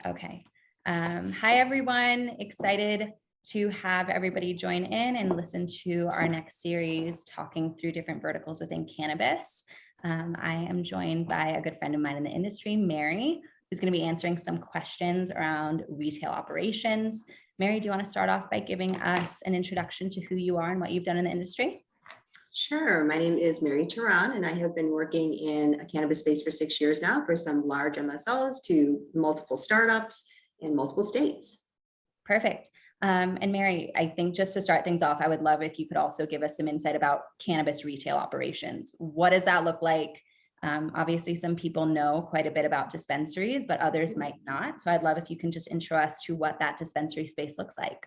Okay. Hi, everyone. Excited to have everybody join in and listen to our next series talking through different verticals within cannabis. I am joined by a good friend of mine in the industry, Mary, who's going to be answering some questions around retail operations. Mary, do you want to start off by giving us an introduction to who you are and what you've done in the industry? Sure. My name is Mary Turan, and I have been working in a cannabis space for 6 years now, for some large MSOs to multiple startups in multiple states. Perfect. And Mary, I think just to start things off, I would love if you could also give us some insight about cannabis retail operations. What does that look like? Obviously, some people know quite a bit about dispensaries, but others might not. So I'd love if you can just intro us to what that dispensary space looks like.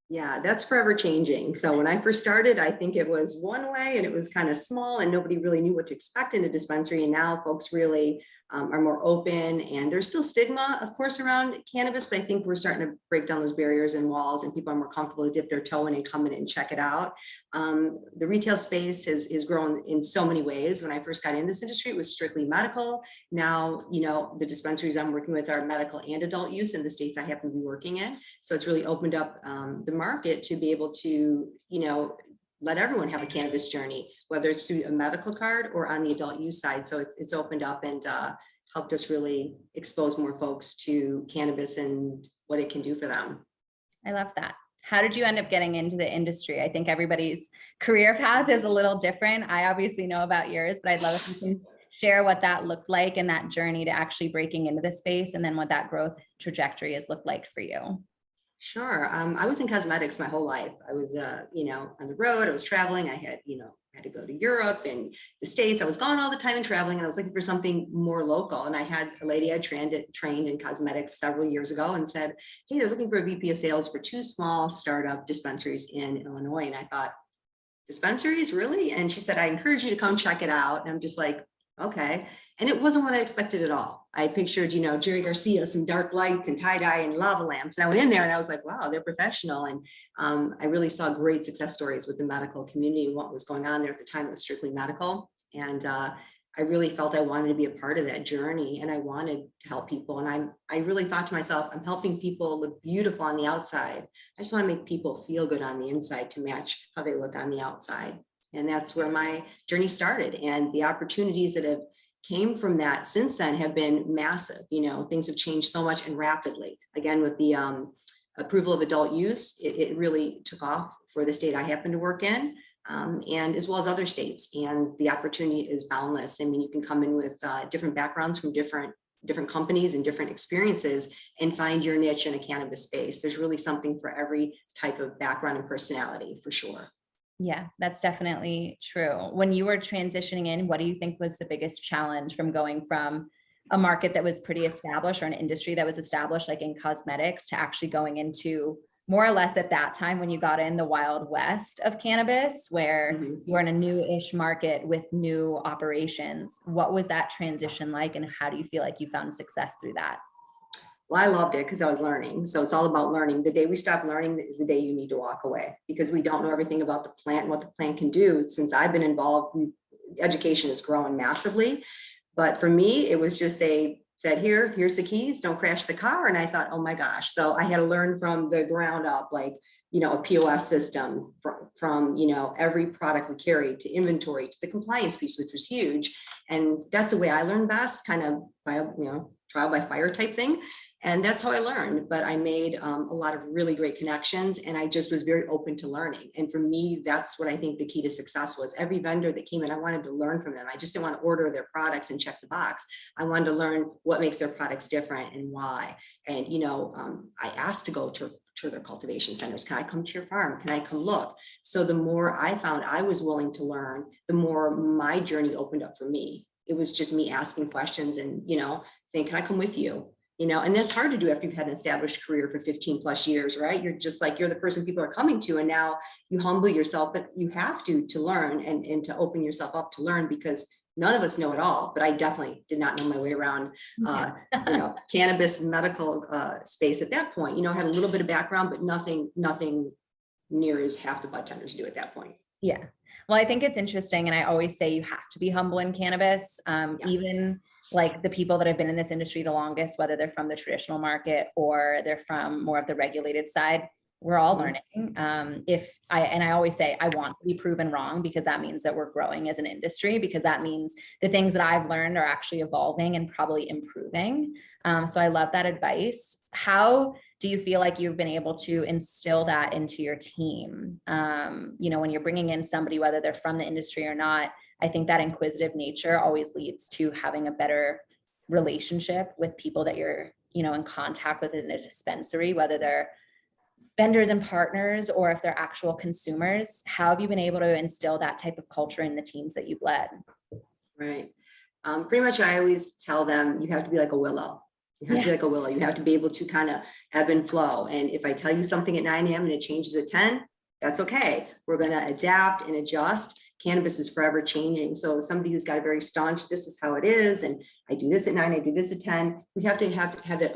Yeah, that's forever changing. So when I first started, I think it was one way and it was kind of small and nobody really knew what to expect in a dispensary. And now folks really are more open, and there's still stigma, of course, around cannabis, but I think we're starting to break down those barriers and walls, and people are more comfortable to dip their toe in and come in and check it out. The retail space has grown in so many ways. When I first got in this industry, it was strictly medical. Now, the dispensaries I'm working with are medical and adult use in the states I happen to be working in. So it's really opened up the market to be able to, let everyone have a cannabis journey, whether it's through a medical card or on the adult use side. So it's opened up and helped us really expose more folks to cannabis and what it can do for them. I love that. How did you end up getting into the industry? I think everybody's career path is a little different. I obviously know about yours, but I'd love if you can share what that looked like and that journey to actually breaking into the space, and then what that growth trajectory has looked like for you. Sure. I was in cosmetics my whole life. I was, on the road. I was traveling. I had to go to Europe and the States. I was gone all the time and traveling, and I was looking for something more local. And I had a lady I trained in cosmetics several years ago and said, "Hey, they're looking for a VP of sales for 2 small startup dispensaries in Illinois." And I thought, dispensaries, really? And she said, "I encourage you to come check it out." And I'm just like, okay. And it wasn't what I expected at all. I pictured, Jerry Garcia, some dark lights and tie-dye and lava lamps. And I went in there and I was like, wow, they're professional. And I really saw great success stories with the medical community and what was going on there at the time. It was strictly medical. And I really felt I wanted to be a part of that journey, and I wanted to help people. And I really thought to myself, I'm helping people look beautiful on the outside. I just want to make people feel good on the inside to match how they look on the outside. And that's where my journey started. And the opportunities that have came from that since then have been massive. Things have changed so much and rapidly. Again, with the approval of adult use, it really took off for the state I happen to work in, and as well as other states. And the opportunity is boundless. I mean, you can come in with different backgrounds from different companies and different experiences and find your niche in a cannabis space. There's really something for every type of background and personality, for sure. Yeah, that's definitely true. When you were transitioning in, what do you think was the biggest challenge from going from a market that was pretty established, or an industry that was established, like in cosmetics, to actually going into, more or less at that time when you got in, the Wild West of cannabis, where you're in a new-ish market with new operations? What was that transition like, and how do you feel like you found success through that? Well, I loved it because I was learning. So it's all about learning. The day we stop learning is the day you need to walk away, because we don't know everything about the plant and what the plant can do. Since I've been involved, education has grown massively. But for me, it was just, they said, here's the keys, don't crash the car. And I thought, oh my gosh. So I had to learn from the ground up, like, a POS system from every product we carry, to inventory, to the compliance piece, which was huge. And that's the way I learned best, kind of by, trial by fire type thing. And that's how I learned. But I made a lot of really great connections, and I just was very open to learning. And for me, that's what I think the key to success was. Every vendor that came in, I wanted to learn from them. I just didn't want to order their products and check the box. I wanted to learn what makes their products different and why. And, I asked to go to their cultivation centers. Can I come to your farm? Can I come look? So the more I found I was willing to learn, the more my journey opened up for me. It was just me asking questions and, saying, can I come with you? And that's hard to do after you've had an established career for 15 plus years, right? You're just like, you're the person people are coming to, and now you humble yourself, but you have to learn and to open yourself up to learn, because none of us know it all. But I definitely did not know my way around, cannabis medical space at that point. Had a little bit of background, but nothing near as half the bartenders do at that point. Yeah. Well, I think it's interesting. And I always say you have to be humble in cannabis. Yes. Even like the people that have been in this industry the longest, whether they're from the traditional market or they're from more of the regulated side, we're all Mhm. learning. And I always say, I want to be proven wrong, because that means that we're growing as an industry, because that means the things that I've learned are actually evolving and probably improving. So I love that advice. How do you feel like you've been able to instill that into your team? When you're bringing in somebody, whether they're from the industry or not, I think that inquisitive nature always leads to having a better relationship with people that you're, in contact with in a dispensary, whether they're vendors and partners or if they're actual consumers. How have you been able to instill that type of culture in the teams that you've led? Right. Pretty much I always tell them, you have to be like a willow. You have to be like a willow. You have to be able to kind of ebb and flow. And if I tell you something at 9 a.m. and it changes at 10, that's okay. We're going to adapt and adjust. Cannabis is forever changing. So somebody who's got a very staunch, this is how it is, and I do this at 9, I do this at 10, we have to have that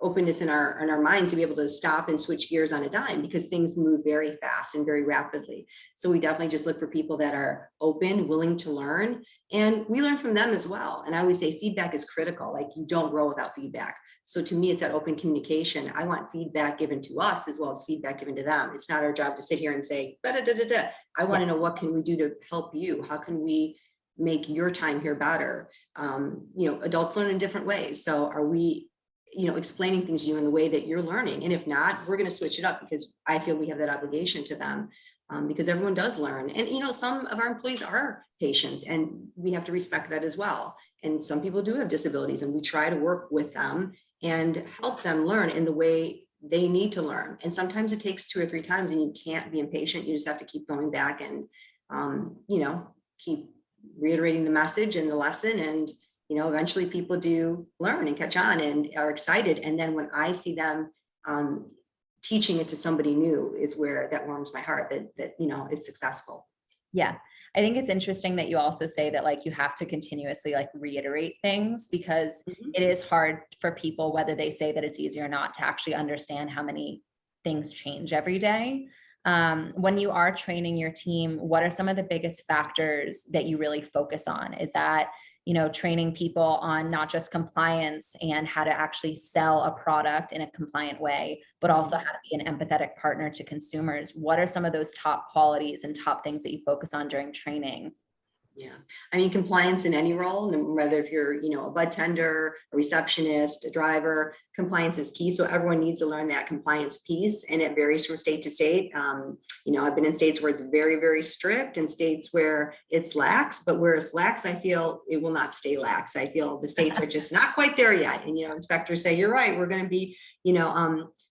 openness in our minds to be able to stop and switch gears on a dime, because things move very fast and very rapidly. So we definitely just look for people that are open, willing to learn, and we learn from them as well. And I always say feedback is critical. Like, you don't grow without feedback. So to me, it's that open communication. I want feedback given to us as well as feedback given to them. It's not our job to sit here and say, da, da, da, da, da. I want to know, what can we do to help you? How can we make your time here better? Adults learn in different ways. So are we explaining things to you in the way that you're learning? And if not, we're going to switch it up, because I feel we have that obligation to them, because everyone does learn. And, some of our employees are patients, and we have to respect that as well. And some people do have disabilities, and we try to work with them and help them learn in the way they need to learn. And sometimes it takes 2 or 3 times, and you can't be impatient. You just have to keep going back and, keep reiterating the message and the lesson. And eventually people do learn and catch on and are excited. And then when I see them teaching it to somebody new, is where that warms my heart, that it's successful. Yeah. I think it's interesting that you also say that, like, you have to continuously reiterate things, because it is hard for people, whether they say that it's easy or not, to actually understand how many things change every day. When you are training your team, what are some of the biggest factors that you really focus on? Is that training people on not just compliance and how to actually sell a product in a compliant way, but also how to be an empathetic partner to consumers? What are some of those top qualities and top things that you focus on during training? Yeah. I mean, compliance in any role, whether if you're, a bud tender, a receptionist, a driver, compliance is key. So everyone needs to learn that compliance piece, and it varies from state to state. I've been in states where it's very, very strict, and states where it's lax, but where it's lax, I feel it will not stay lax. I feel the states are just not quite there yet. And, inspectors say, you're right, we're going to be,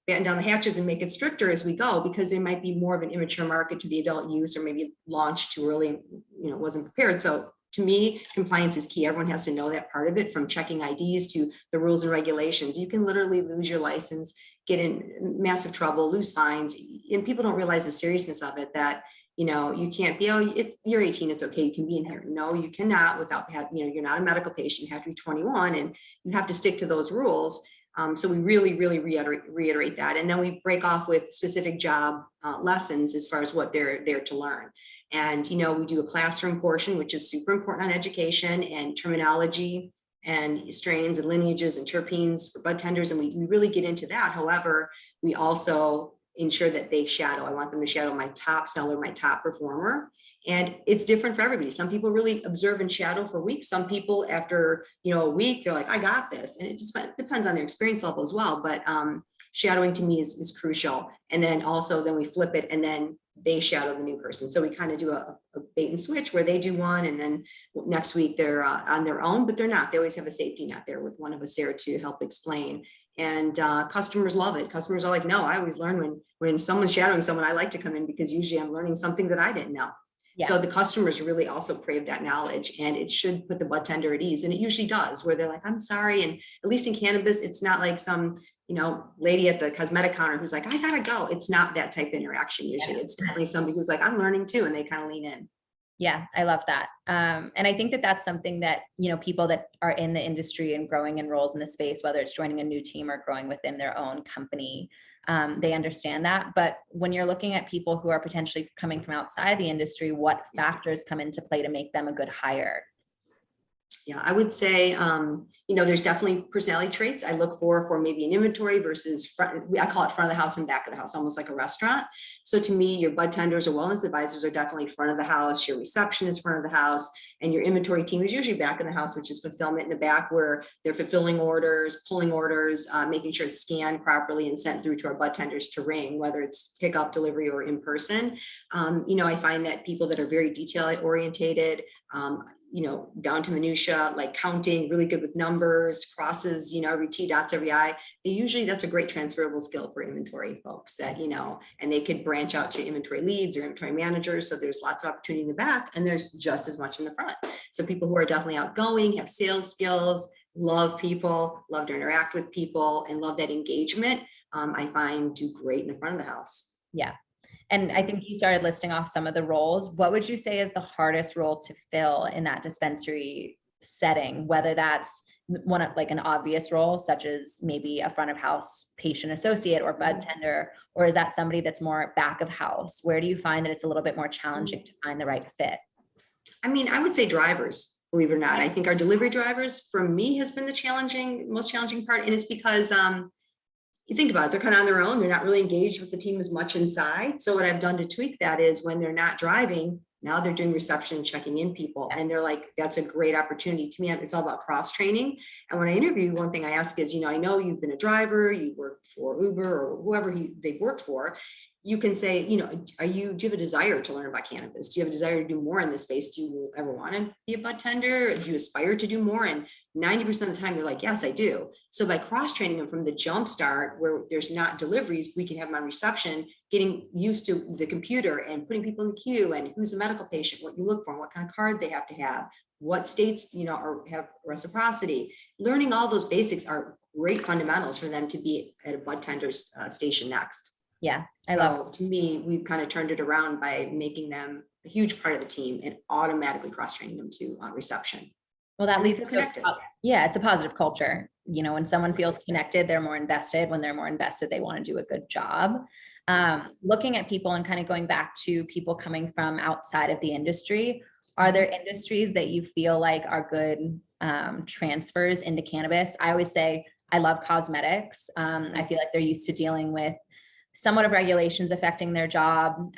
batten down the hatches and make it stricter as we go, because there might be more of an immature market to the adult use, or maybe launched too early, wasn't prepared. So to me, compliance is key. Everyone has to know that part of it, from checking IDs to the rules and regulations. You can literally lose your license, get in massive trouble, lose fines, and people don't realize the seriousness of it, that you can't be, you're 18, it's okay, you can be in here. No, you cannot, without having, you're not a medical patient, you have to be 21, and you have to stick to those rules. So we really, really reiterate that. And then we break off with specific job lessons as far as what they're there to learn. And, we do a classroom portion, which is super important on education and terminology and strains and lineages and terpenes for bud tenders. And we really get into that. However, we also ensure that they shadow. I want them to shadow my top seller, my top performer. And it's different for everybody. Some people really observe and shadow for weeks. Some people, after a week, they're like, I got this. And it just depends on their experience level as well. But shadowing to me is crucial. And then then we flip it, and then they shadow the new person. So we kind of do a bait and switch, where they do one, and then next week they're on their own, but they're not. They always have a safety net there with one of us there to help explain. And customers love it. Customers are like, no, I always learn when someone's shadowing someone, I like to come in, because usually I'm learning something that I didn't know. Yeah. So the customers really also crave that knowledge, and it should put the bud tender at ease. And it usually does, where they're like, I'm sorry. And at least in cannabis, it's not like some, lady at the cosmetic counter who's like, I gotta go. It's not that type of interaction. Usually it's definitely somebody who's like, I'm learning too. And they kind of lean in. Yeah, I love that. And I think that that's something that, people that are in the industry and growing in roles in the space, whether it's joining a new team or growing within their own company, they understand that. But when you're looking at people who are potentially coming from outside the industry, what factors come into play to make them a good hire? Yeah, I would say, there's definitely personality traits I look for maybe an inventory versus front. I call it front of the house and back of the house, almost like a restaurant. So to me, your bud tenders or wellness advisors are definitely front of the house. Your reception is front of the house, and your inventory team is usually back of the house, which is fulfillment in the back, where they're fulfilling orders, pulling orders, making sure it's scanned properly and sent through to our bud tenders to ring, whether it's pickup, delivery, or in person. I find that people that are very detail orientated, down to minutia, like counting, really good with numbers, crosses, every T, dots every I. That's a great transferable skill for inventory folks that, and they could branch out to inventory leads or inventory managers. So there's lots of opportunity in the back, and there's just as much in the front. So people who are definitely outgoing, have sales skills, love people, love to interact with people, and love that engagement, I find do great in the front of the house. Yeah. And I think you started listing off some of the roles. What would you say is the hardest role to fill in that dispensary setting? Whether that's one of like an obvious role, such as maybe a front of house patient associate or bud tender, or is that somebody that's more back of house? Where do you find that it's a little bit more challenging to find the right fit? I would say drivers, believe it or not. I think our delivery drivers, for me, has been the most challenging part. And it's because, you think about it, they're kind of on their own. They're not really engaged with the team as much inside. So what I've done to tweak that is when they're not driving, now they're doing reception and checking in people. And they're like, that's a great opportunity. To me, it's all about cross training. And when I interview, one thing I ask is, I know you've been a driver, you worked for Uber or whoever they've worked for. You can say, do you have a desire to learn about cannabis? Do you have a desire to do more in this space? Do you ever want to be a bud tender? Do you aspire to do more? And 90% of the time, they're like, yes, I do. So by cross training them from the jump start, where there's not deliveries, we can have them on reception, getting used to the computer and putting people in the queue, and who's a medical patient, what you look for, what kind of card they have to have, what states, have reciprocity. Learning all those basics are great fundamentals for them to be at a bud tender's station next. Yeah, I love. To me, we've kind of turned it around by making them a huge part of the team and automatically cross training them to reception. Well, that leads to connected. Yeah, it's a positive culture. When someone feels connected, they're more invested. When they're more invested, they want to do a good job. Looking at people and kind of going back to people coming from outside of the industry, are there industries that you feel like are good transfers into cannabis? I always say I love cosmetics. I feel like they're used to dealing with somewhat of regulations affecting their job.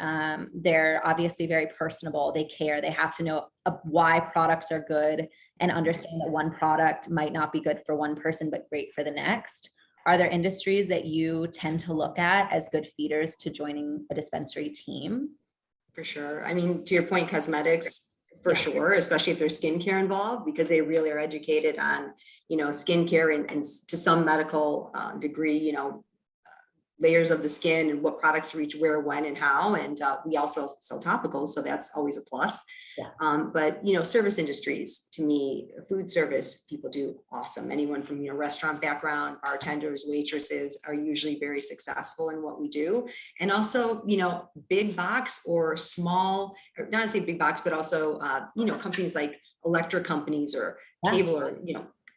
They're obviously very personable. They care. They have to know why products are good and understand that one product might not be good for one person, but great for the next. Are there industries that you tend to look at as good feeders to joining a dispensary team? For sure. To your point, cosmetics, for sure, especially if there's skincare involved, because they really are educated on, skincare and to some medical degree, layers of the skin and what products reach where, when, and how. And we also sell topicals, so that's always a plus. Yeah. But service industries, to me, food service people do awesome. Anyone from restaurant background, bartenders, waitresses are usually very successful in what we do. And also big box or small, or not to say big box, but also companies like electric companies or cable or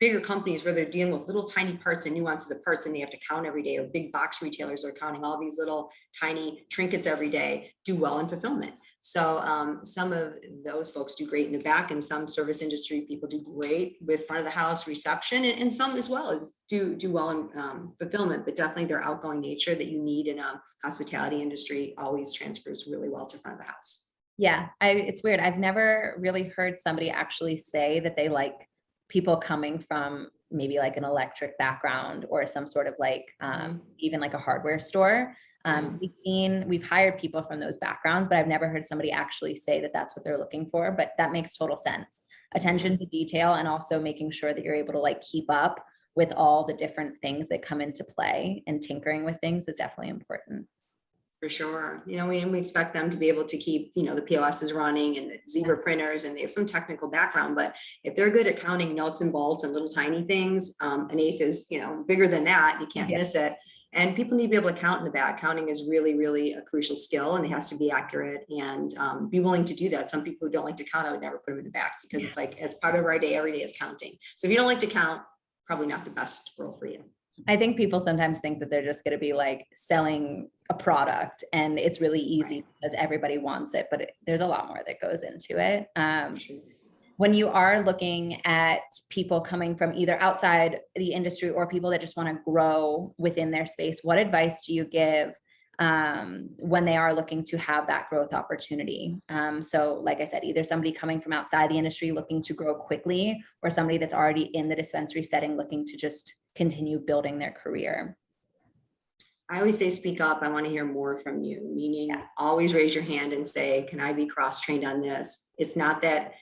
bigger companies where they're dealing with little tiny parts and nuances of parts and they have to count every day, or big box retailers are counting all these little tiny trinkets every day, do well in fulfillment. So some of those folks do great in the back, and some service industry people do great with front of the house reception, and some as well do well in fulfillment, but definitely their outgoing nature that you need in a hospitality industry always transfers really well to front of the house. Yeah, it's weird. I've never really heard somebody actually say that they like people coming from maybe like an electric background or some sort of like even like a hardware store. We've hired people from those backgrounds, but I've never heard somebody actually say that that's what they're looking for. But that makes total sense. Attention to detail, and also making sure that you're able to like keep up with all the different things that come into play, and tinkering with things is definitely important. For sure. We expect them to be able to keep, the POS is running and the Zebra printers, and they have some technical background, but if they're good at counting nuts and bolts and little tiny things, an eighth is, bigger than that, you can't miss it. And people need to be able to count in the back. Counting is really, really a crucial skill, and it has to be accurate and be willing to do that. Some people who don't like to count, I would never put them in the back, because it's like, it's part of our day. Every day is counting. So if you don't like to count, probably not the best role for you. I think people sometimes think that they're just going to be like selling a product and it's really easy because everybody wants it, but there's a lot more that goes into it. Sure. When you are looking at people coming from either outside the industry or people that just want to grow within their space, what advice do you give when they are looking to have that growth opportunity? So like I said, either somebody coming from outside the industry looking to grow quickly, or somebody that's already in the dispensary setting looking to just continue building their career. I always say, speak up. I want to hear more from you, meaning always raise your hand and say, can I be cross-trained on this? It's not that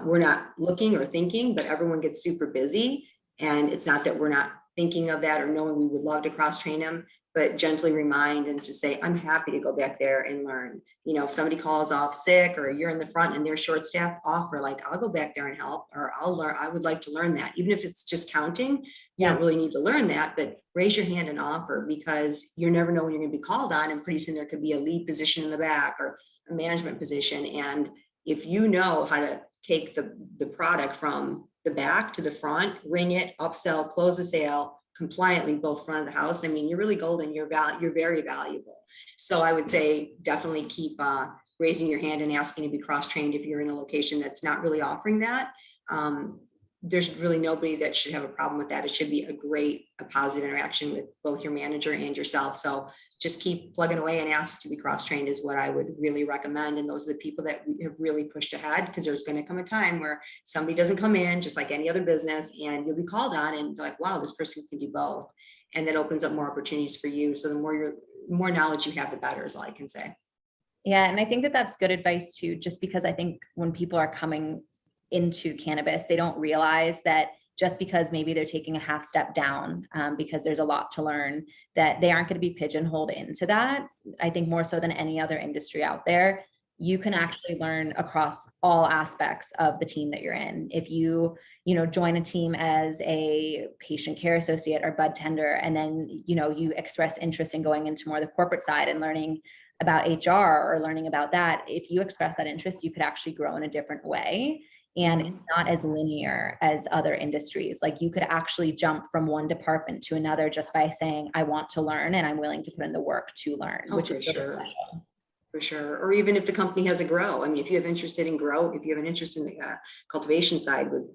we're not looking or thinking, but everyone gets super busy. And it's not that we're not thinking of that or knowing we would love to cross-train them, but gently remind and just say, I'm happy to go back there and learn. You know, if somebody calls off sick or you're in the front and they're short staffed, offer like, I'll go back there and help, or I'll learn, I would like to learn that. Even if it's just counting, you don't really need to learn that, but raise your hand and offer, because you never know when you're going to be called on, and pretty soon there could be a lead position in the back or a management position. And if you know how to take the product from the back to the front, ring it, upsell, close the sale compliantly, both front of the house, I mean, you're really golden. You're very valuable. So I would say definitely keep raising your hand and asking to be cross-trained if you're in a location that's not really offering that. There's really nobody that should have a problem with that. It should be a positive interaction with both your manager and yourself. So just keep plugging away and ask to be cross-trained is what I would really recommend. And those are the people that have really pushed ahead, because there's going to come a time where somebody doesn't come in just like any other business, and you'll be called on and like, wow, this person can do both. And that opens up more opportunities for you. So the more knowledge you have, the better is all I can say. Yeah. And I think that that's good advice too, just because I think when people are coming into cannabis, they don't realize that just because maybe they're taking a half step down because there's a lot to learn, that they aren't going to be pigeonholed into that. I think more so than any other industry out there, you can actually learn across all aspects of the team that you're in. If you join a team as a patient care associate or bud tender, and then, you express interest in going into more the corporate side and learning about HR or learning about that, if you express that interest, you could actually grow in a different way. And it's not as linear as other industries. Like you could actually jump from one department to another just by saying, I want to learn and I'm willing to put in the work to learn, which is really special. For sure. Or even if the company has a grow. I mean, if you have interest in the cultivation side with,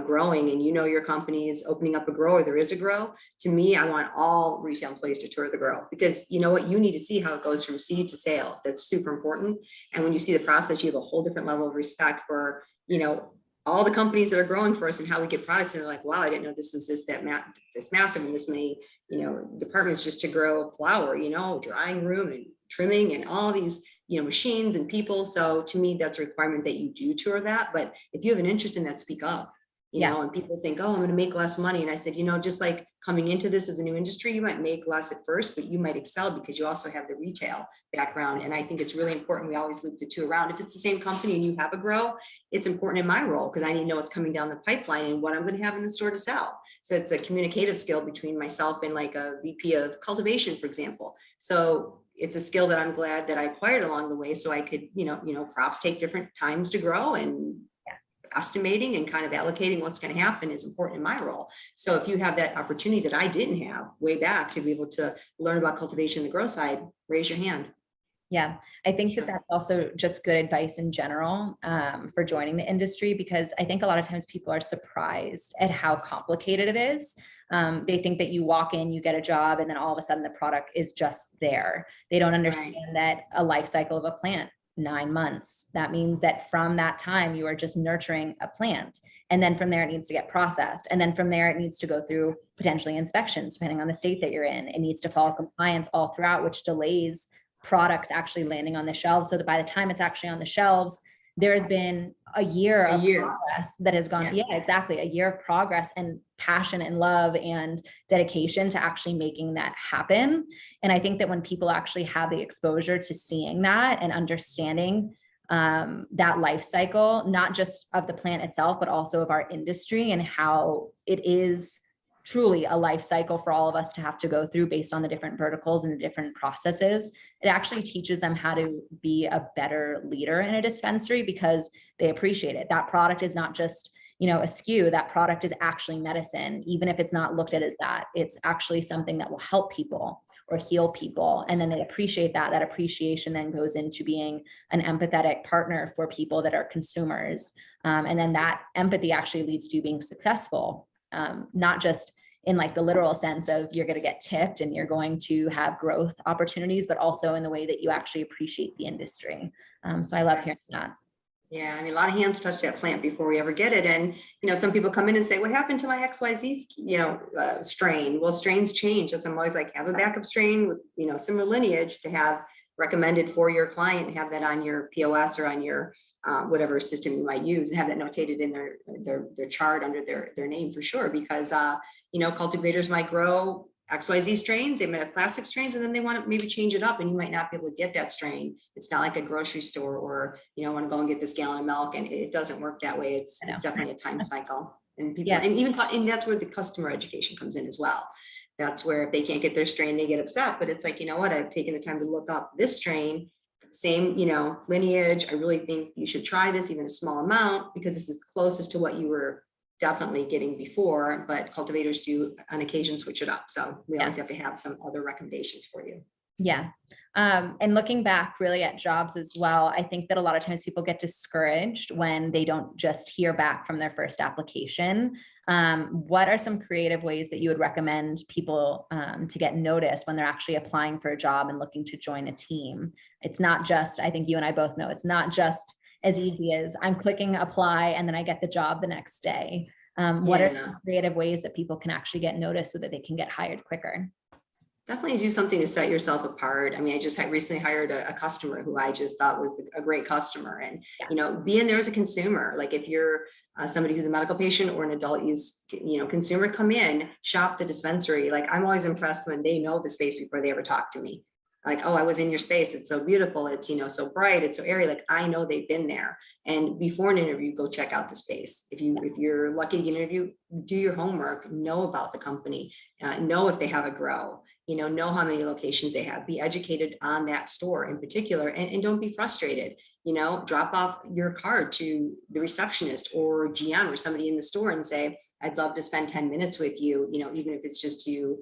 growing, and your company is opening up a grow, or there is a grow, to me, I want all retail employees to tour the grow, because you know what, you need to see how it goes from seed to sale. That's super important. And when you see the process, you have a whole different level of respect for, all the companies that are growing for us and how we get products. And they're like, wow, I didn't know this was this massive and this many, departments just to grow flower, drying room and trimming and all these, machines and people. So to me, that's a requirement that you do tour that. But if you have an interest in that, speak up, and people think, oh, I'm going to make less money. And I said, just like coming into this as a new industry, you might make less at first, but you might excel because you also have the retail background. And I think it's really important. We always loop the two around. If it's the same company and you have a grow, it's important in my role because I need to know what's coming down the pipeline and what I'm going to have in the store to sell. So it's a communicative skill between myself and like a VP of cultivation, for example. So it's a skill that I'm glad that I acquired along the way. So I could, crops take different times to grow, and estimating and kind of allocating what's going to happen is important in my role. So if you have that opportunity that I didn't have way back to be able to learn about cultivation, the grow side, raise your hand. Yeah, I think that that's also just good advice in general for joining the industry, because I think a lot of times people are surprised at how complicated it is. They think that you walk in, you get a job, and then all of a sudden the product is just there. They don't understand that a life cycle of a plant, 9 months. That means that from that time, you are just nurturing a plant. And then from there, it needs to get processed. And then from there, it needs to go through potentially inspections, depending on the state that you're in. It needs to follow compliance all throughout, which delays products actually landing on the shelves. So that by the time it's actually on the shelves, there has been a year of progress that has gone. Yeah, exactly. A year of progress and passion and love and dedication to actually making that happen. And I think that when people actually have the exposure to seeing that and understanding that life cycle, not just of the plant itself, but also of our industry and how it is truly a life cycle for all of us to have to go through based on the different verticals and the different processes, it actually teaches them how to be a better leader in a dispensary because they appreciate it. That product is not just, a SKU, that product is actually medicine, even if it's not looked at as that. It's actually something that will help people or heal people. And then they appreciate that. That appreciation then goes into being an empathetic partner for people that are consumers. And then that empathy actually leads to you being successful, not just in like the literal sense of you're going to get tipped and you're going to have growth opportunities, but also in the way that you actually appreciate the industry. So I love hearing that. Yeah, I mean, a lot of hands touch that plant before we ever get it. And, some people come in and say, what happened to my XYZ, strain? Well, strains change. So I'm always like, have a backup strain with, similar lineage to have recommended for your client, and have that on your POS or on your whatever system you might use, and have that notated in their chart under their name for sure. Because, cultivators might grow XYZ strains, they might have classic strains, and then they want to maybe change it up, and you might not be able to get that strain. It's not like a grocery store or, want to go and get this gallon of milk, and it doesn't work that way. It's definitely a time cycle. And people, and that's where the customer education comes in as well. That's where if they can't get their strain, they get upset. But it's like, I've taken the time to look up this strain, same, lineage. I really think you should try this, even a small amount, because this is closest to what you were definitely getting before, but cultivators do on occasion switch it up. So we always have to have some other recommendations for you. Yeah. And looking back really at jobs as well, I think that a lot of times people get discouraged when they don't just hear back from their first application. What are some creative ways that you would recommend people to get noticed when they're actually applying for a job and looking to join a team? It's not just, I think you and I both know, it's not just as easy as I'm clicking apply and then I get the job the next day. What are some creative ways that people can actually get noticed so that they can get hired quicker? Definitely do something to set yourself apart. I mean, I just recently hired a customer who I just thought was a great customer, and be in there as a consumer. Like if you're somebody who's a medical patient or an adult use, consumer, come in, shop the dispensary. Like I'm always impressed when they know the space before they ever talk to me. Like, oh, I was in your space. It's so beautiful. It's, so bright. It's so airy. Like I know they've been there. And before an interview, go check out the space. If you're lucky to get an interview, do your homework, know about the company, know if they have a grow, know how many locations they have, be educated on that store in particular, and don't be frustrated. Drop off your card to the receptionist or GM or somebody in the store and say, I'd love to spend 10 minutes with you, even if it's just to,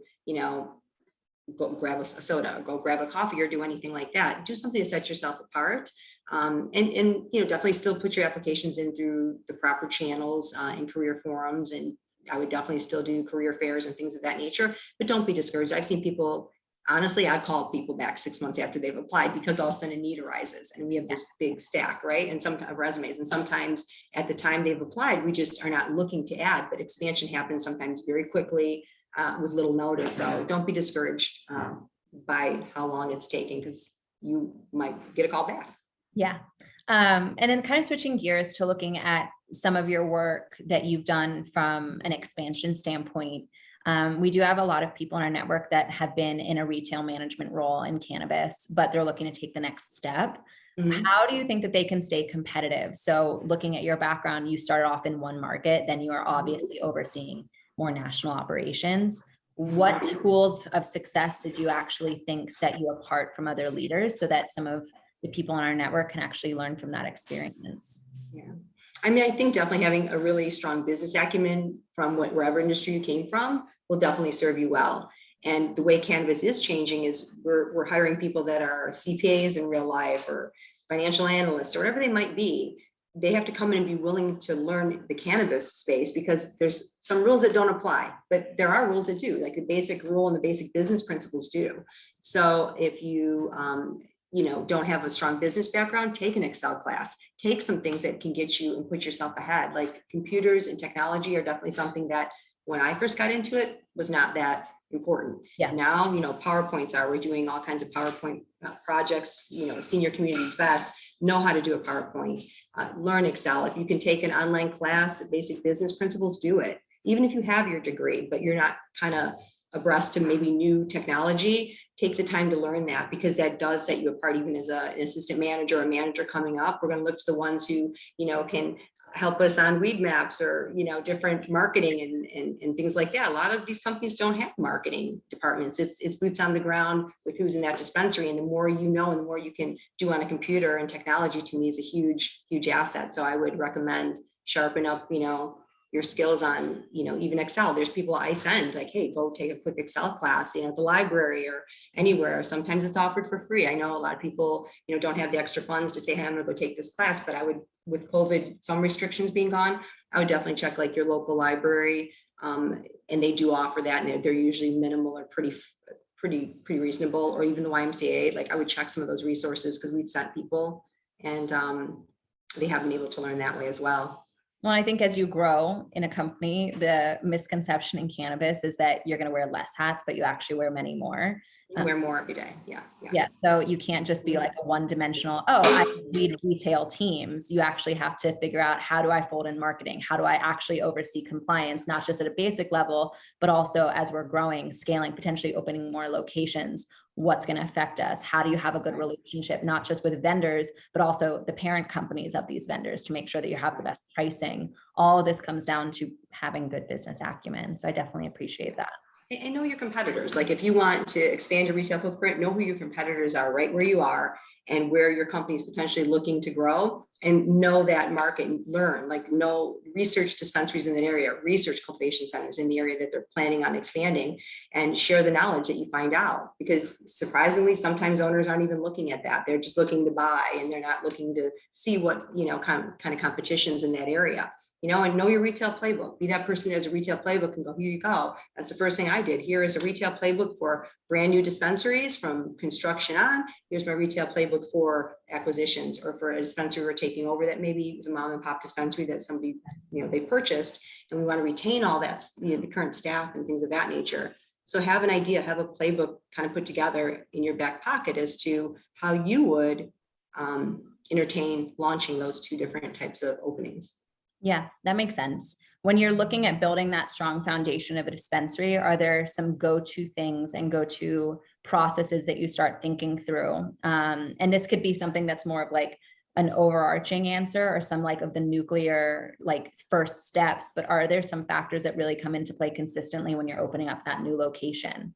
go grab a soda, or go grab a coffee, or do anything like that. Do something to set yourself apart. And definitely still put your applications in through the proper channels and career forums. And I would definitely still do career fairs and things of that nature, but don't be discouraged. I've seen people, honestly, I've called people back 6 months after they've applied because all of a sudden a need arises and we have this big stack, right? And sometimes resumes, and sometimes at the time they've applied, we just are not looking to add, but expansion happens sometimes very quickly with little notice. So don't be discouraged by how long it's taking, because you might get a call back. Yeah. And then kind of switching gears to looking at some of your work that you've done from an expansion standpoint. We do have a lot of people in our network that have been in a retail management role in cannabis, but they're looking to take the next step. Mm-hmm. How do you think that they can stay competitive? So looking at your background, you started off in one market, then you are obviously overseeing more national operations. What tools of success did you actually think set you apart from other leaders so that some of the people in our network can actually learn from that experience? Yeah. I mean, I think definitely having a really strong business acumen from wherever industry you came from will definitely serve you well. And the way cannabis is changing is we're hiring people that are CPAs in real life, or financial analysts, or whatever they might be. They have to come in and be willing to learn the cannabis space, because there's some rules that don't apply, but there are rules that do, like the basic rule and the basic business principles do. So if you, don't have a strong business background, take an Excel class, take some things that can get you and put yourself ahead. Like computers and technology are definitely something that when I first got into it was not that important. Yeah. Now, PowerPoints we're doing all kinds of PowerPoint projects, senior communities vets know how to do a PowerPoint, learn Excel. If you can take an online class, basic business principles, do it. Even if you have your degree, but you're not kind of abreast to maybe new technology, take the time to learn that, because that does set you apart. Even as an assistant manager or a manager coming up, we're going to look to the ones who, can help us on weed maps or, different marketing and things like that. A lot of these companies don't have marketing departments. It's boots on the ground with who's in that dispensary. And the more you know, and the more you can do on a computer, and technology to me is a huge, huge asset. So I would recommend sharpen up, your skills on, even Excel. There's people I send like, hey, go take a quick Excel class, at the library or anywhere. Sometimes it's offered for free. I know a lot of people, don't have the extra funds to say, hey, I'm gonna go take this class, but I would, with COVID, some restrictions being gone, I would definitely check like your local library. And they do offer that, and they're usually minimal or pretty reasonable, or even the YMCA. Like I would check some of those resources because we've sent people and they have been able to learn that way as well. Well, I think as you grow in a company, the misconception in cannabis is that you're going to wear less hats, but you actually wear many more. You wear more every day. Yeah. Yeah. So you can't just be like a one-dimensional, oh, I lead retail teams. You actually have to figure out, how do I fold in marketing? How do I actually oversee compliance, not just at a basic level, but also as we're growing, scaling, potentially opening more locations? What's going to affect us? How do you have a good relationship, not just with vendors, but also the parent companies of these vendors, to make sure that you have the best pricing? All of this comes down to having good business acumen. So I definitely appreciate that. And know your competitors. Like if you want to expand your retail footprint, know who your competitors are right where you are and where your company is potentially looking to grow, and know that market and learn, like know, research dispensaries in that area, research cultivation centers in the area that they're planning on expanding, and share the knowledge that you find out. Because surprisingly, sometimes owners aren't even looking at that. They're just looking to buy, and they're not looking to see what, kind of competitions in that area. And know your retail playbook. Be that person who has a retail playbook and go, here you go. That's the first thing I did. Here is a retail playbook for brand new dispensaries from construction on. Here's my retail playbook for acquisitions, or for a dispensary we're taking over that maybe was a mom and pop dispensary that somebody, they purchased, and we want to retain all that, the current staff and things of that nature. So have an idea, have a playbook kind of put together in your back pocket as to how you would entertain launching those two different types of openings. Yeah, that makes sense. When you're looking at building that strong foundation of a dispensary, are there some go-to things and go-to processes that you start thinking through? And this could be something that's more of like an overarching answer, or some like of the nuclear, like first steps, but are there some factors that really come into play consistently when you're opening up that new location?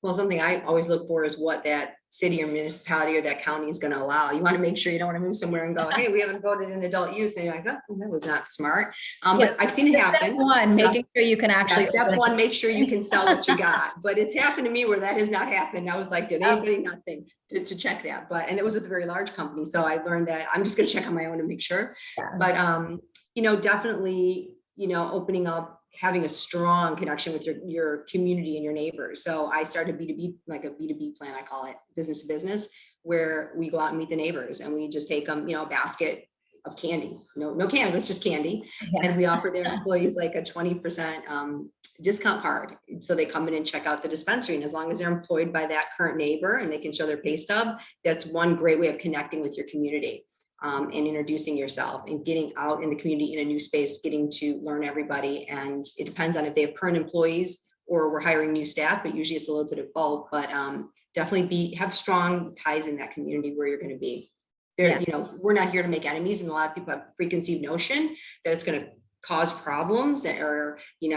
Well, something I always look for is what that city or municipality or that county is going to allow. You want to make sure you don't want to move somewhere and go, hey, we haven't voted in adult use. And you're like, oh, that was not smart. But I've seen it happen. Step one, making sure you can actually. Step one, make sure you can sell what you got. But it's happened to me where that has not happened. I was like, did anybody not think to check that? And it was with a very large company. So I learned that I'm just going to check on my own to make sure. Yeah. But, definitely, opening up, having a strong connection with your community and your neighbors. So I started B2B, like a B2B plan, I call it, business to business, where we go out and meet the neighbors, and we just take them, a basket of candy, no cannabis, just candy. Yeah. And we offer their employees like a 20% discount card. So they come in and check out the dispensary. And as long as they're employed by that current neighbor and they can show their pay stub, that's one great way of connecting with your community. And introducing yourself and getting out in the community in a new space, getting to learn everybody. And it depends on if they have current employees or we're hiring new staff, but usually it's a little bit of both. But definitely have strong ties in that community where you're going to be. There, we're not here to make enemies, and a lot of people have a preconceived notion that it's going to cause problems, or we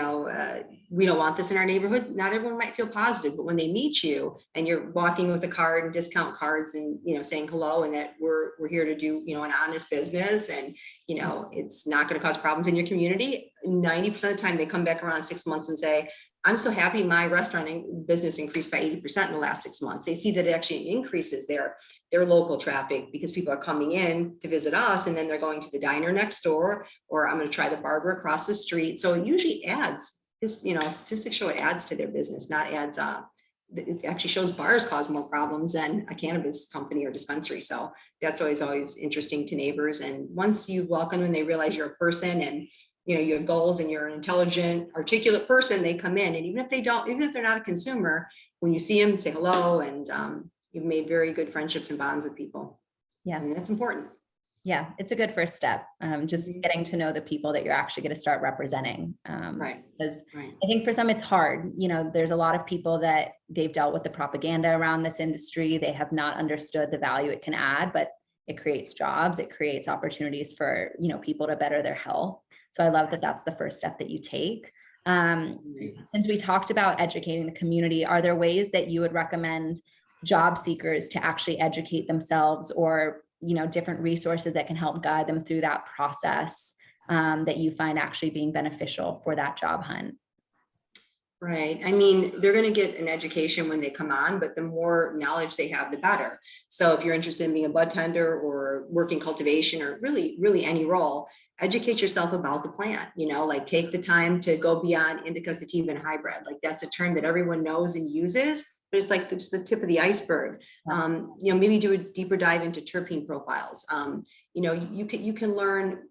don't want this in our neighborhood. Not everyone might feel positive, but when they meet you and you're walking with a card and discount cards and saying hello, and that we're here to do an honest business, and it's not going to cause problems in your community, 90% of the time they come back around 6 months and say, I'm so happy my restaurant business increased by 80% in the last 6 months. They see that it actually increases their local traffic because people are coming in to visit us, and then they're going to the diner next door, or I'm going to try the barber across the street. So it usually adds, statistics show it adds to their business, not adds up. It actually shows bars cause more problems than a cannabis company or dispensary. So that's always interesting to neighbors. And once you welcome them and they realize you're a person, and you have goals, and you're an intelligent, articulate person, they come in. And even if they're not a consumer, when you see them, say hello, and you've made very good friendships and bonds with people. Yeah. And that's important. Yeah. It's a good first step. Just getting to know the people that you're actually going to start representing. Right. Because I think for some, it's hard. There's a lot of people that they've dealt with the propaganda around this industry. They have not understood the value it can add, but it creates jobs. It creates opportunities for, people to better their health. So I love that that's the first step that you take. Since we talked about educating the community, are there ways that you would recommend job seekers to actually educate themselves, or, different resources that can help guide them through that process? that you find actually being beneficial for that job hunt? Right. I mean, they're going to get an education when they come on, but the more knowledge they have, the better. So if you're interested in being a bud tender or working cultivation or really any role, educate yourself about the plant, like take the time to go beyond indica, sativa, and hybrid. Like that's a term that everyone knows and uses, but it's like just the tip of the iceberg. Maybe do a deeper dive into terpene profiles. You can learn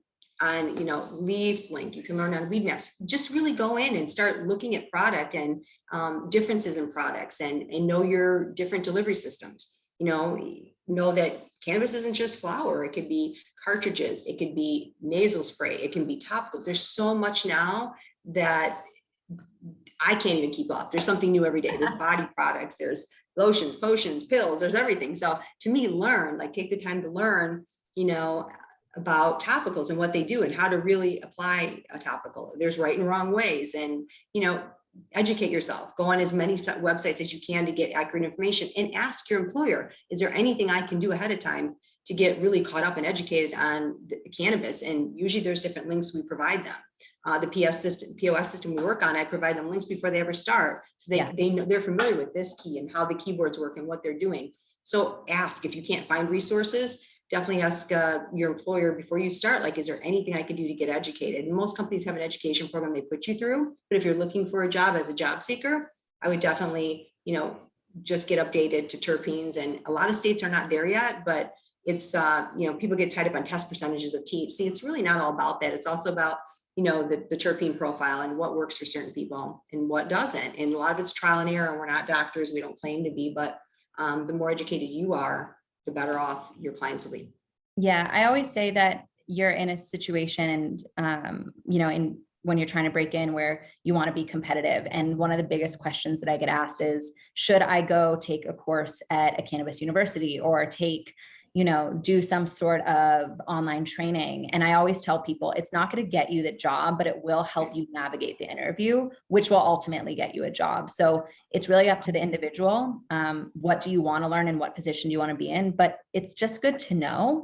on leaf link, you can learn on weed maps. Just really go in and start looking at product and differences in products and know your different delivery systems. Know that cannabis isn't just flower. It could be cartridges, it could be nasal spray, it can be topicals. There's so much now that I can't even keep up. There's something new every day. There's body products, there's lotions, potions, pills, there's everything. So to me, take the time to learn, about topicals and what they do and how to really apply a topical. There's right and wrong ways, and educate yourself. Go on as many websites as you can to get accurate information, and ask your employer, is there anything I can do ahead of time to get really caught up and educated on the cannabis? And usually there's different links we provide them. The POS system we work on, I provide them links before they ever start, so they know, they're familiar with this key and how the keyboards work and what they're doing. So ask. If you can't find resources, definitely ask your employer before you start, like, is there anything I can do to get educated? And most companies have an education program they put you through, but if you're looking for a job as a job seeker, I would definitely, just get updated to terpenes. And a lot of states are not there yet, but it's, people get tied up on test percentages of THC. It's really not all about that. It's also about, the terpene profile and what works for certain people and what doesn't. And a lot of it's trial and error. We're not doctors. We don't claim to be, but the more educated you are, the better off your clients will be. Yeah, I always say that you're in a situation and, when you're trying to break in where you want to be competitive. And one of the biggest questions that I get asked is, should I go take a course at a cannabis university or do some sort of online training? And I always tell people, it's not going to get you the job, but it will help you navigate the interview, which will ultimately get you a job. So it's really up to the individual. What do you want to learn and what position do you want to be in? But it's just good to know,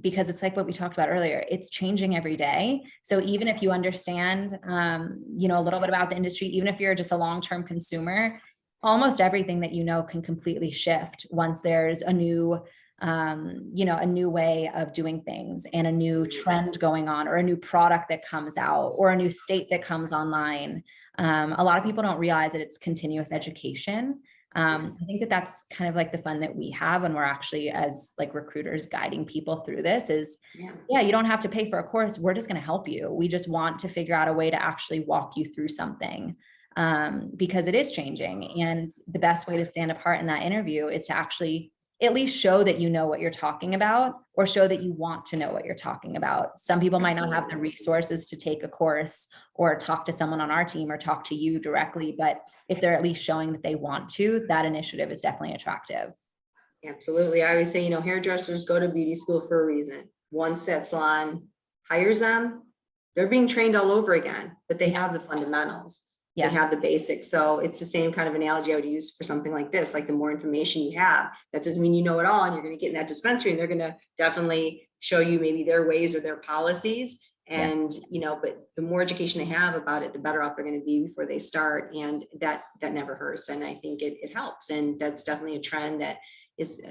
because it's like what we talked about earlier, it's changing every day. So even if you understand, a little bit about the industry, even if you're just a long-term consumer, almost everything that can completely shift once there's a new way of doing things and a new trend going on, or a new product that comes out, or a new state that comes online. A lot of people don't realize that it's continuous education. I think that that's kind of like the fun that we have when we're actually, as like recruiters, guiding people through this is, you don't have to pay for a course. We're just going to help you. We just want to figure out a way to actually walk you through something. Because it is changing. And the best way to stand apart in that interview is to actually at least show that you know what you're talking about, or show that you want to know what you're talking about. Some people might not have the resources to take a course or talk to someone on our team or talk to you directly, but if they're at least showing that they want to, that initiative is definitely attractive. Absolutely. I always say, hairdressers go to beauty school for a reason. Once that salon hires them, they're being trained all over again, but they have the fundamentals. They have the basics. So it's the same kind of analogy I would use for something like this. Like, the more information you have, that doesn't mean you know it all, and you're going to get in that dispensary and they're going to definitely show you maybe their ways or their policies. And, but the more education they have about it, the better off they're going to be before they start. And that never hurts. And I think it helps. And that's definitely a trend that is,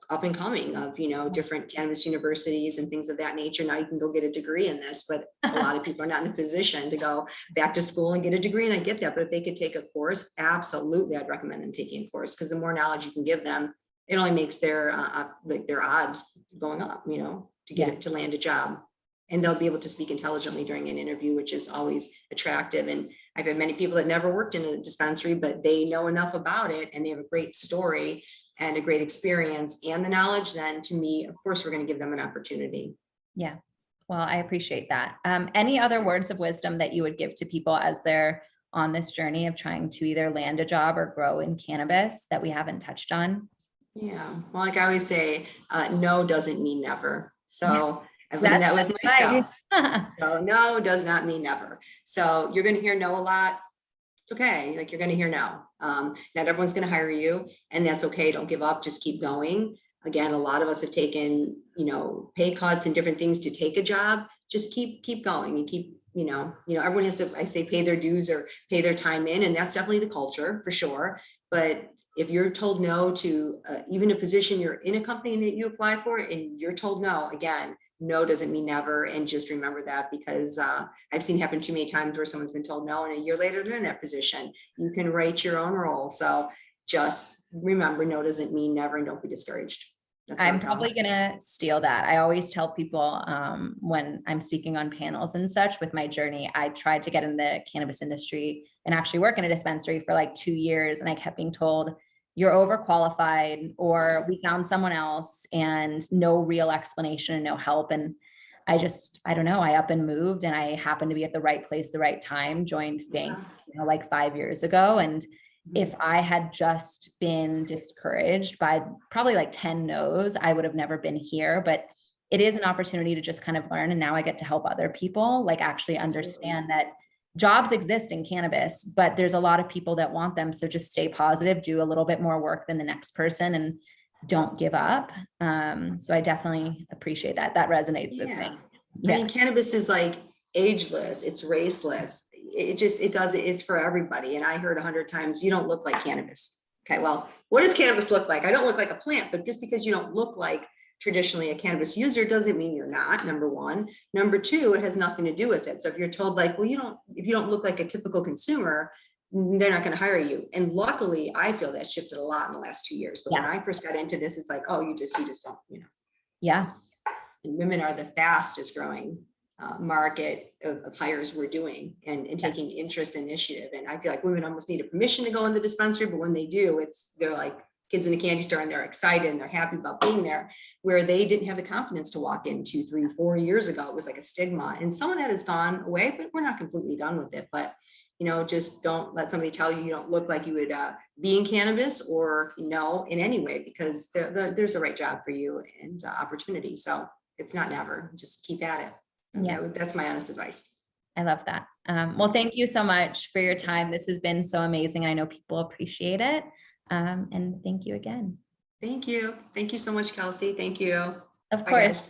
up and coming of, different cannabis universities and things of that nature. Now you can go get a degree in this, but a lot of people are not in the position to go back to school and get a degree. And I get that, but if they could take a course, absolutely, I'd recommend them taking a course, because the more knowledge you can give them, it only makes their odds going up, to get it to land a job. And they'll be able to speak intelligently during an interview, which is always attractive. And I've had many people that never worked in a dispensary, but they know enough about it and they have a great story and a great experience and the knowledge. Then to me, of course, we're going to give them an opportunity. Yeah. Well, I appreciate that. Any other words of wisdom that you would give to people as they're on this journey of trying to either land a job or grow in cannabis that we haven't touched on? Yeah. Well, like I always say, no doesn't mean never. So I've learned that with myself. So no does not mean never. So you're going to hear no a lot. It's okay. Like, you're going to hear no. Not everyone's going to hire you, and that's okay. Don't give up. Just keep going. Again, a lot of us have taken, pay cuts and different things to take a job just keep going and keep, everyone has to, I say, pay their dues or pay their time in, and that's definitely the culture for sure. But if you're told no to even a position you're in a company that you apply for and you're told no, again, no doesn't mean never. And just remember that, because I've seen happen too many times where someone's been told no and a year later they're in that position. You can write your own role. So just remember, no doesn't mean never, and don't be discouraged. That's what I'm I'm telling probably going to steal that. I always tell people when I'm speaking on panels and such with my journey, I tried to get in the cannabis industry and actually work in a dispensary for like 2 years. And I kept being told, you're overqualified, or we found someone else, and no real explanation and no help. And I don't know, I up and moved, and I happened to be at the right place, the right time, joined Fink, like 5 years ago. And if I had just been discouraged by probably like 10 no's, I would have never been here. But it is an opportunity to just kind of learn. And now I get to help other people like actually understand that jobs exist in cannabis, but there's a lot of people that want them. So just stay positive, do a little bit more work than the next person, and don't give up. So I definitely appreciate that. That resonates with me. I mean, cannabis is like ageless, it's raceless. It's for everybody. And I heard 100 times, you don't look like cannabis. Okay, well, what does cannabis look like? I don't look like a plant, but just because you don't look like traditionally a cannabis user doesn't mean you're not, number one. Number two, it has nothing to do with it. So if you're told like, well, if you don't look like a typical consumer, they're not going to hire you. And luckily, I feel that shifted a lot in the last 2 years. But when I first got into this, it's like, oh, you just don't, Yeah. And women are the fastest growing market of hires we're doing, and taking interest and initiative. And I feel like women almost need a permission to go in the dispensary, but when they do, they're like kids in a candy store, and they're excited and they're happy about being there, where they didn't have the confidence to walk in 2, 3, 4 years ago. It was like a stigma, and some of that has gone away, but we're not completely done with it. But just don't let somebody tell you don't look like you would be in cannabis, or in any way, because there's the right job for you and opportunity. So it's not never, just keep at it. That's my honest advice. I love that. Well, thank you so much for your time. This has been so amazing. I know people appreciate it. And thank you again. Thank you. Thank you so much, Kelsey. Thank you. Of course.